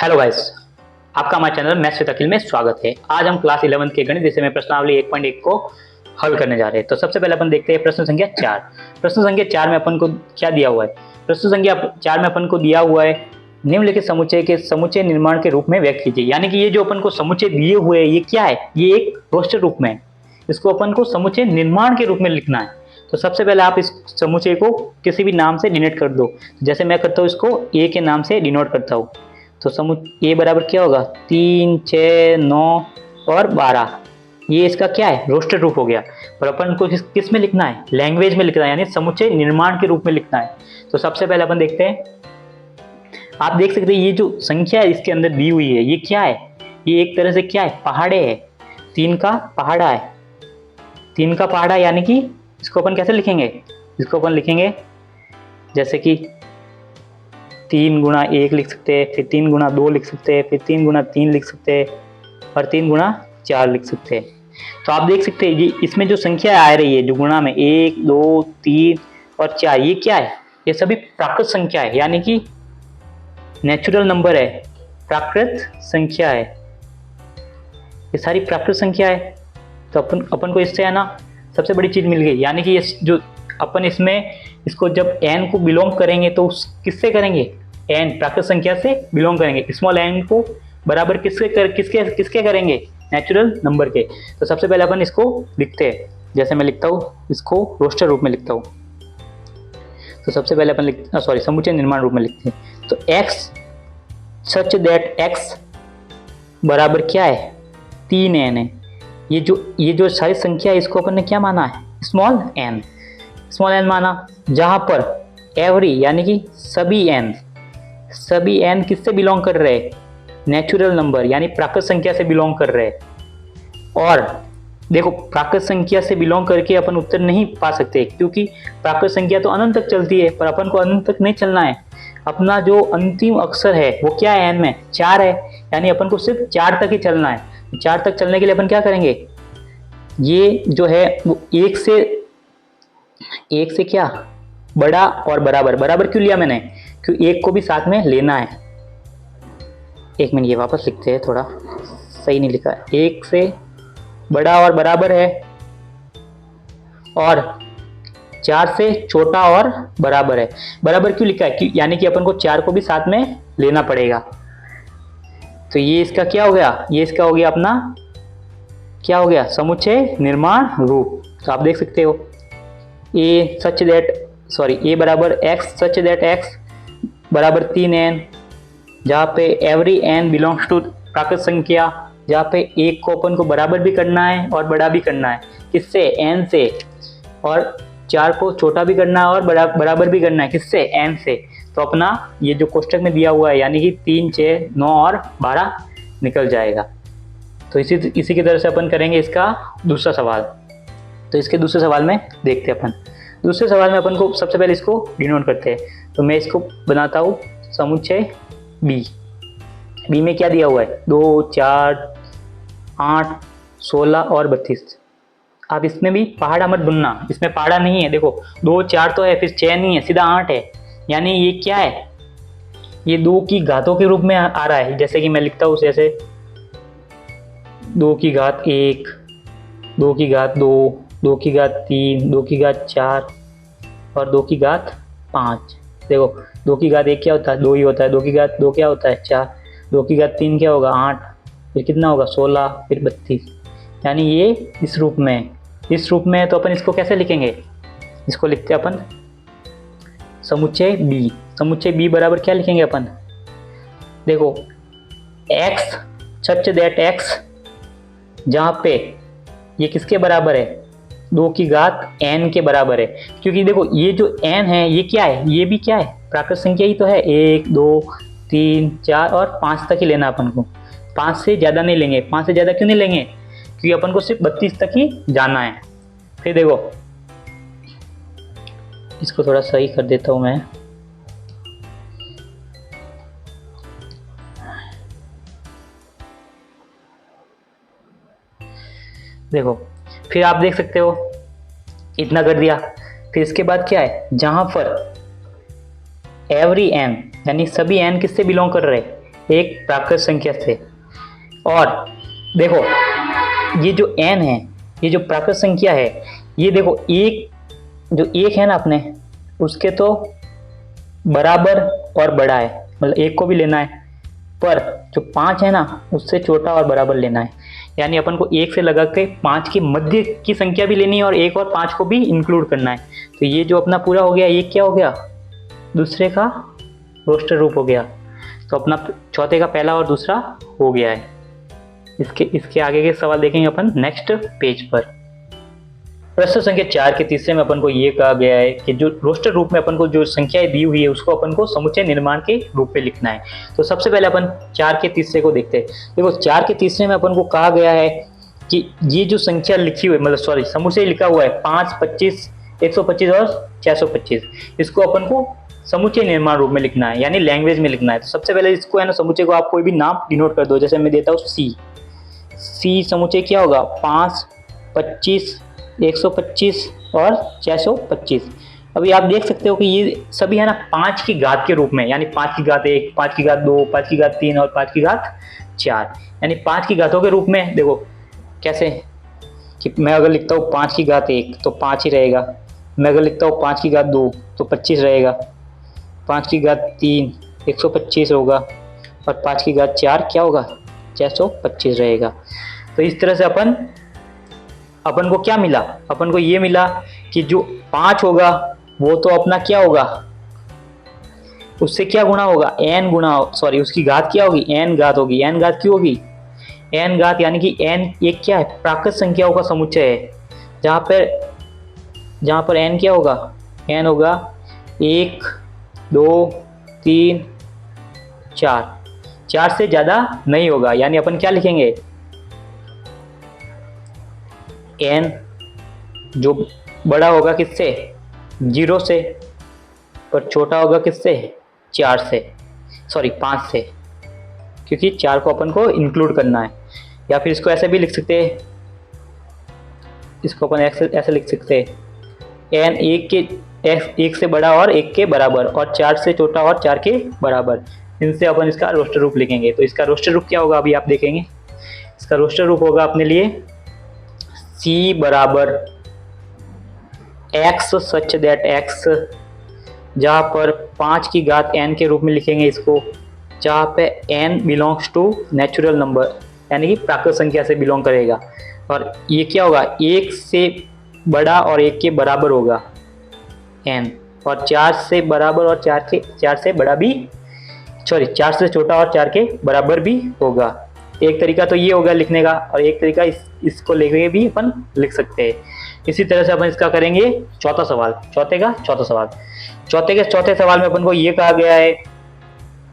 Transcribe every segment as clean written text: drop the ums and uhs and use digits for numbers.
Hello guys, आपका हमारे channel maths with अखिल में स्वागत है। आज हम क्लास 11 के गणित विषय में प्रश्नावली 1.1 को हल करने जा रहे हैं। तो सबसे पहले अपन देखते हैं प्रश्न संख्या 4। प्रश्न संख्या 4 में अपन को क्या दिया हुआ है? प्रश्न संख्या 4 में अपन को दिया हुआ है निम्नलिखित समुच्चय के समुच्चय निर्माण के रूप में व्यक्त कीजिए। यानी कि ये जो अपन को समुच्चय दिए हुए हैं ये क्या है? ये एक रोस्टर रूप में है। इसको अपन को समुच्चय निर्माण के रूप में लिखना है। तो सबसे पहले आप इस समुच्चय को किसी भी नाम से डिनोट कर दो। जैसे मैं करता हूँ, इसको ए के नाम से डिनोट करता हूँ। तो ए बराबर क्या होगा? 3, 6, 9 और 12। ये इसका क्या है? रोस्टर रूप हो गया। और अपन को किस में लिखना है? लैंग्वेज में लिखना है, यानी समुच्चय निर्माण के रूप में लिखना है। तो सबसे पहले अपन देखते हैं। आप देख सकते हैं ये जो संख्या है इसके अंदर दी हुई है ये क्या है? ये एक तरह से क्या है? पहाड़े है। 3 का पहाड़ा है। 3 का पहाड़ा, यानी कि इसको अपन कैसे लिखेंगे? इसको अपन लिखेंगे जैसे कि 3 गुणा 1 लिख सकते हैं, फिर 3 गुणा 2 लिख सकते हैं, फिर 3 गुणा 3 लिख सकते हैं और 3 गुणा 4 लिख सकते हैं। तो आप देख सकते हैं ये इसमें जो संख्या आ रही है जो गुणा में 1, 2, 3 और 4, ये क्या है? ये सभी प्राकृत संख्या है, यानी कि नेचुरल नंबर है, प्राकृत संख्या है। ये सारी प्राकृत संख्या है। तो अपन को इससे है ना सबसे बड़ी चीज मिल गई, यानी कि ये जो अपन इसमें इसको जब n को बिलोंग करेंगे तो किससे करेंगे? n प्राकृत संख्या से बिलोंग करेंगे। स्मॉल n को बराबर किसके करेंगे? नेचुरल नंबर के। तो सबसे पहले अपन इसको लिखते हैं। जैसे मैं लिखता हूँ, इसको रोस्टर रूप में लिखता हूँ। तो सबसे पहले अपन समुच्चय निर्माण रूप में लिखते हैं। तो x सच दैट x बराबर क्या है? 3n है। ये जो सारी संख्या है इसको अपन ने क्या माना है? स्मॉल n माना, जहां पर एवरी यानी कि सभी n किससे बिलोंग कर रहे हैं? नेचुरल नंबर यानी प्राकृत संख्या से बिलोंग कर रहे हैं। और देखो, प्राकृत संख्या से बिलोंग करके अपन उत्तर नहीं पा सकते, क्योंकि प्राकृत संख्या तो अनंत तक चलती है, पर अपन को अनंत तक नहीं चलना है। अपना जो अंतिम अक्षर है वो क्या है? n में 4 है, यानी अपन को सिर्फ 4 तक ही चलना है। 4 तक चलने के लिए अपन क्या करेंगे? ये जो है वो एक से क्या? बड़ा और बराबर क्यों लिया मैंने? क्योंकि एक को भी साथ में लेना है। एक मिनट, ये वापस लिखते हैं, थोड़ा सही नहीं लिखा है। एक से बड़ा और बराबर है और 4 से छोटा और बराबर है। बराबर क्यों लिखा है? यानी कि अपन को 4 को भी साथ में लेना पड़ेगा। तो ये इसका क्या हो गया? ये इसका हो गया अपना क्या हो गया? समुच्चय निर्माण रूप। तो आप देख सकते हो ए बराबर x सच दैट x बराबर 3n, जहाँ पे एवरी n बिलोंग्स टू प्राकृत संख्या, जहाँ पे एक को अपन को बराबर भी करना है और बड़ा भी करना है। किससे? n से। और 4 को छोटा भी करना है और बराबर भी करना है। किससे? n से। तो अपना ये जो कोष्टक में दिया हुआ है, यानी कि 3, 6, 9 और 12 निकल जाएगा। तो इसी की तरह से अपन करेंगे इसका दूसरा सवाल। तो इसके दूसरे सवाल में देखते हैं अपन। दूसरे सवाल में अपन को सबसे पहले इसको डिनोट करते हैं। तो मैं इसको बनाता हूँ समुच्चय बी में क्या दिया हुआ है? 2, 4, 8, 16 और 32। आप इसमें भी पहाड़ा मत बुनना, इसमें पहाड़ा नहीं है। देखो 2, 4 तो है, फिर 6 नहीं है, सीधा 8 है। यानी ये क्या है? ये 2 की घातों के रूप में आ रहा है। जैसे कि मैं लिखता हूँ, जैसे 2 की घात 1, 2 की घात 2, 2 की घात 3, 2 की घात 4 और 2 की घात 5। देखो 2 की घात 1 क्या होता है? 2 ही होता है। 2 की घात 2 क्या होता है? 4। 2 की घात 3 क्या होगा? 8। फिर कितना होगा? 16, फिर 32। यानी ये इस रूप में है। तो अपन इसको कैसे लिखेंगे? इसको लिखते हैं अपन समुच्चय बी बराबर क्या लिखेंगे अपन? देखो x सच दैट x, जहाँ पे ये किसके बराबर है? 2 की घात n के बराबर है। क्योंकि देखो ये जो n है ये क्या है? ये भी क्या है? प्राकृत संख्या ही तो है। 1, 2, 3, 4 और 5 तक ही लेना अपन को। 5 से ज़्यादा नहीं लेंगे। 5 से ज़्यादा क्यों नहीं लेंगे? क्योंकि अपन को सिर्फ 32 तक ही जाना है। फिर देखो इसको थोड़ा सही कर देता हूँ मैं। देखो फिर आप देख सकते हो इतना कर दिया। फिर इसके बाद क्या है? जहां पर एवरी n यानी सभी n किससे बिलोंग कर रहे हैं? एक प्राकृत संख्या से। और देखो ये जो n है, ये जो प्राकृत संख्या है, ये देखो एक जो एक है ना अपने उसके तो बराबर और बड़ा है, मतलब एक को भी लेना है, पर जो 5 है ना उससे छोटा और बराबर लेना है। यानी अपन को एक से लगा के 5 के मध्य की संख्या भी लेनी है और एक और 5 को भी इंक्लूड करना है। तो ये जो अपना पूरा हो गया, ये क्या हो गया, दूसरे का रोस्टर रूप हो गया। तो अपना चौथे का पहला और दूसरा हो गया है। इसके आगे के सवाल देखेंगे अपन नेक्स्ट पेज पर। प्रश्न संख्या 4 के तीसरे में अपन को ये कहा गया है कि जो रोस्टर रूप में अपन को जो संख्याएं दी हुई है उसको अपन को समुच्चय निर्माण के रूप में लिखना है। तो सबसे पहले अपन 4 के तीसरे को देखते हैं। देखो 4 के तीसरे में अपन को कहा गया है कि ये जो संख्या लिखी हुई, मतलब सॉरी समुच्चय लिखा हुआ है 5, 25, 125 और 625, इसको अपन को समुच्चय निर्माण रूप में लिखना है, यानी लैंग्वेज में लिखना है। तो सबसे पहले इसको है ना समुच्चय को आप कोई भी नाम डिनोट कर दो। जैसे मैं देता हूँ सी समुच्चय क्या होगा, 5, 25, 125 और 625। अभी आप देख सकते हो कि ये सभी है ना 5 की घात के रूप में, यानी 5 की घात 1, 5 की घात 2, 5 की घात 3 और 5 की घात 4, यानी 5 की घातों के रूप में। देखो कैसे कि मैं अगर लिखता हूँ 5 की घात 1 तो 5 ही रहेगा, मैं अगर लिखता हूँ 5 की घात 2 तो 25 रहेगा, 5 की घात 3 125 होगा और 5 की घात 4 क्या होगा, 625 रहेगा। तो इस तरह से अपन को क्या मिला, अपन को ये मिला कि जो 5 होगा वो तो अपना क्या होगा, उससे क्या गुणा होगा, n गुणा, सॉरी उसकी घात क्या होगी, n घात होगी। n घात क्यों होगी, n घात यानी कि n एक क्या है, प्राकृत संख्याओं का समुच्चय है, जहाँ पर n क्या होगा, n होगा 1, 2, 3, 4 से ज़्यादा नहीं होगा। यानी अपन क्या लिखेंगे, n जो बड़ा होगा किससे, 0 से, पर छोटा होगा किससे, 4 से, सॉरी 5 से, क्योंकि 4 को अपन को इंक्लूड करना है। या फिर इसको ऐसे भी लिख सकते हैं, इसको अपन ऐसे लिख सकते हैं, n एक से बड़ा और 1 के बराबर और 4 से छोटा और 4 के बराबर, इनसे अपन इसका रोस्टर रूप लिखेंगे। तो इसका रोस्टर रूप क्या होगा, अभी आप देखेंगे। इसका रोस्टर रूप होगा अपने लिए c बराबर x सच दैट x, जहाँ पर 5 की घात n के रूप में लिखेंगे इसको, जहाँ पे n belongs to natural number, यानी कि प्राकृत संख्या से बिलोंग करेगा। और ये क्या होगा, 1 से बड़ा और 1 के बराबर होगा n, और 4 से बराबर और 4 से बड़ा भी, सॉरी 4 से छोटा और 4 के बराबर भी होगा। एक तरीका तो ये होगा लिखने का, और एक तरीका इसको लेके भी अपन लिख सकते हैं। इसी तरह से अपन इसका करेंगे चौथा सवाल, चौथे के चौथे सवाल में अपन को ये कहा गया है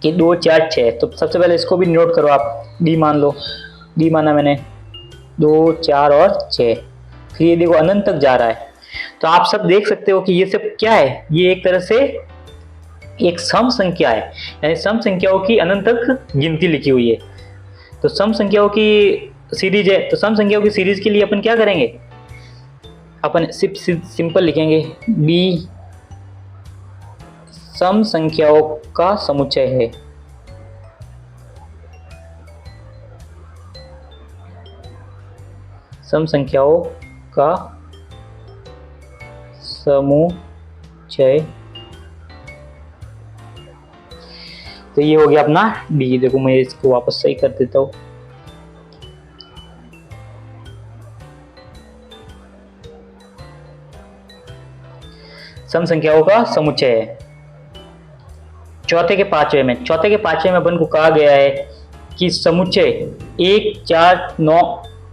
कि 2, 4, 6। तो सबसे पहले इसको भी नोट करो आप, डी मान लो, डी माना मैंने, 2, 4 और 6। फिर ये देखो अनंत तक जा रहा है। तो आप सब देख सकते हो कि ये सब क्या है, ये एक तरह से एक सम संख्या है, यानी सम संख्याओं की अनंत तक गिनती लिखी हुई है। तो सम संख्याओं की सीरीज है, तो सम संख्याओं की सीरीज के लिए अपन क्या करेंगे, अपन सिंपल लिखेंगे बी सम संख्याओं का समुच्चय है। सम संख्याओं का समुच्चय, तो ये हो गया अपना डी। देखो मैं इसको वापस सही कर देता हूँ। सम संख्याओं का समुच्चय है। चौथे के पांचवे में अपन को कहा गया है कि समुच्चय 1, 4, 9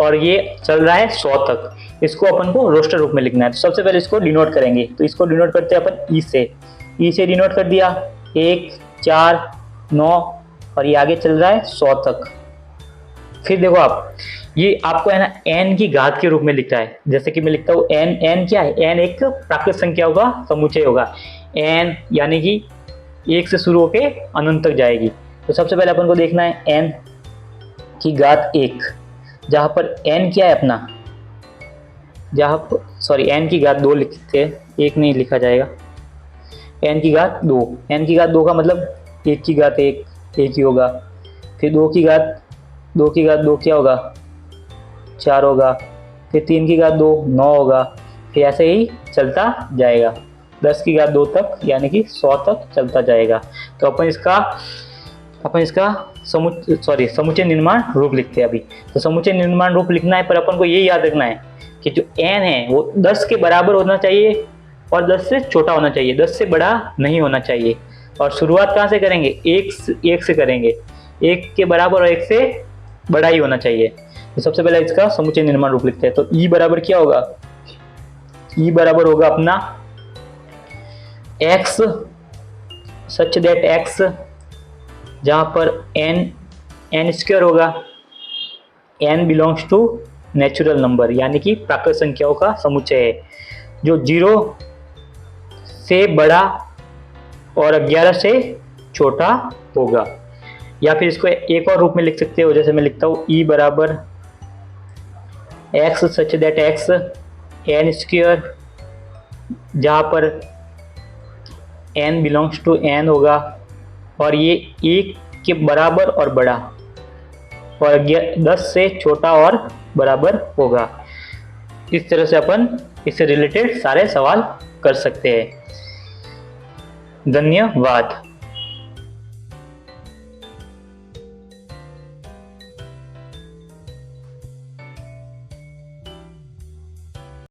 और ये चल रहा है 100 तक। इसको अपन को रोस्टर रूप में लिखना है। तो सबसे पहले इसको डिनोट करेंगे, तो इसको डिनोट करते हैं अपन ई से डिनोट कर दिया, 1, 4, 9 और ये आगे चल रहा है 100 तक। फिर देखो आप, ये आपको है ना n की घात के रूप में लिखता है। जैसे कि मैं लिखता हूँ n क्या है, n एक प्राकृत संख्या होगा, समुच्चय होगा। n यानी कि 1 से शुरू होके अनंत तक जाएगी। तो सबसे पहले अपन को देखना है n की घात 1, जहाँ पर n क्या है अपना, n की घात 2 लिखते हैं, 1 नहीं लिखा जाएगा, n की घात 2 का मतलब 1 की घात 1 ही होगा, फिर 2 की घात 2 क्या होगा, 4 होगा। फिर 3 की घात 2 9 होगा। फिर ऐसे ही चलता जाएगा 10 की घात 2 तक, यानी कि 100 तक चलता जाएगा। तो अपन इसका समुच्चय निर्माण रूप लिखते हैं अभी। तो समुच्चय निर्माण रूप लिखना है, पर अपन को ये याद रखना है कि जो n है वो 10 के बराबर होना चाहिए और 10 से छोटा होना चाहिए, 10 से बड़ा नहीं होना चाहिए। और शुरुआत कहाँ से करेंगे, 1 से करेंगे, 1 के बराबर और 1 से बड़ा ही होना चाहिए। तो सबसे पहले इसका समुच्चय निर्माण रूप लिखते हैं। तो ई बराबर क्या होगा, ई बराबर होगा अपना x सच दैट x, जहां पर n स्क्वायर होगा, n belongs to natural number, यानी कि प्राकृत संख्याओं का समुच्चय है जो 0 से बड़ा और 11 से छोटा होगा। या फिर इसको एक और रूप में लिख सकते हो, जैसे मैं लिखता हूँ ई बराबर x such that x n square, जहाँ पर n बिलोंग्स टू n होगा और ये 1 के बराबर और बड़ा और 10 से छोटा और बराबर होगा। इस तरह से अपन इससे रिलेटेड सारे सवाल कर सकते हैं। धन्यवाद।